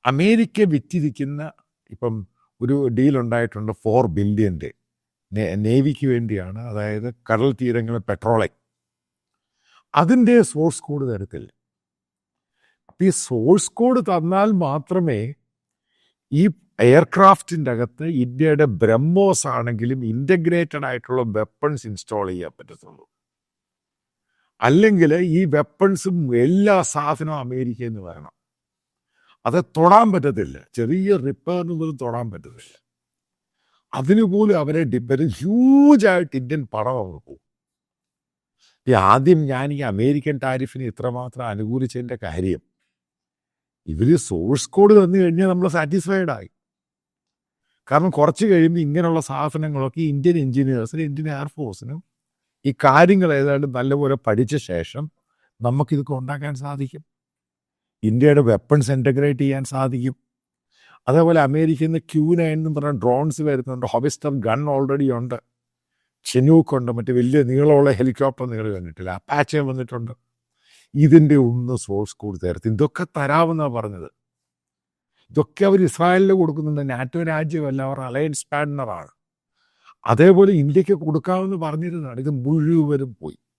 America വിറ്റിരിക്കുന്ന ഇപ്പം ഒരു deal ഉണ്ടായിട്ടുണ്ട് 4 ബില്യൻ്റെ നേവിക്ക് വേണ്ടിയാണ്. അതായത് കടൽ തീരങ്ങളിൽ പെട്രോളിംഗ്, അതിൻ്റെ സോഴ്സ് കോഡ് തരത്തില്ല. അപ്പം ഈ സോഴ്സ് കോഡ് തന്നാൽ മാത്രമേ ഈ എയർക്രാഫ്റ്റിൻ്റെ അകത്ത് ഇന്ത്യയുടെ ബ്രഹ്മോസ് ആണെങ്കിലും ഇൻ്റഗ്രേറ്റഡ് ആയിട്ടുള്ള വെപ്പൺസ് ഇൻസ്റ്റാൾ ചെയ്യാൻ പറ്റത്തുള്ളൂ. അല്ലെങ്കിൽ ഈ വെപ്പൺസും എല്ലാ സാധനവും അമേരിക്കയിൽ നിന്ന് വരണം. അത് തൊടാൻ പറ്റത്തില്ല. ചെറിയ റിപ്പയറിന് പോലും തൊടാൻ പറ്റത്തില്ല. അതിനുപോലും അവരെ ഡിപ്പെൻഡ് ഹ്യൂജായിട്ട് ഇന്ത്യൻ പണം അങ്ങ് പോകും. ആദ്യം ഞാൻ ഈ അമേരിക്കൻ ടാരിഫിന് ഇത്രമാത്രം അനുകൂലിച്ചതിൻ്റെ കാര്യം, ഇവർ സോഴ്സ് കോഡ് തന്നു കഴിഞ്ഞാൽ നമ്മൾ സാറ്റിസ്ഫൈഡ് ആയി. കാരണം കുറച്ച് കഴിയുമ്പോൾ ഇങ്ങനെയുള്ള സാധനങ്ങളൊക്കെ ഇന്ത്യൻ എഞ്ചിനീയേഴ്സിനും ഇന്ത്യൻ എയർഫോഴ്സിനും ഈ കാര്യങ്ങൾ ഏതാണ്ട് നല്ലപോലെ പഠിച്ച ശേഷം നമുക്കിതൊക്കെ ഉണ്ടാക്കാൻ സാധിക്കും. ഇന്ത്യയുടെ വെപ്പൺസ് ഇൻ്റഗ്രേറ്റ് ചെയ്യാൻ സാധിക്കും. അതേപോലെ അമേരിക്കയിൽ നിന്ന് Q9 എന്ന് പറഞ്ഞ ഡ്രോൺസ് വരുന്നുണ്ട്. ഹൊവിസ്റ്റർ ഗൺ ഓൾറെഡി ഉണ്ട്. ചെനൂക്ക് ഉണ്ട്. മറ്റേ വലിയ നീളമുള്ള ഹെലികോപ്റ്റർ നിങ്ങൾ കണ്ടിട്ടില്ല. അപ്പാച്ചെ വന്നിട്ടുണ്ട്. ഇതിൻ്റെ ഒന്ന് സോഴ്സ് കോഡ് തരത്തി. ഇതൊക്കെ തരാമെന്നാണ് പറഞ്ഞത്. ഇതൊക്കെ അവർ ഇസ്രായേലിന് കൊടുക്കുന്നുണ്ട്. നാറ്റോ രാജ്യമല്ല, അവർ അലയൻസ് പാർട്ട്ണറാണ്. അതേപോലെ ഇന്ത്യക്ക് കൊടുക്കാമെന്ന് പറഞ്ഞിരുന്നതാണ്. ഇത് മുഴുവനും പോയി.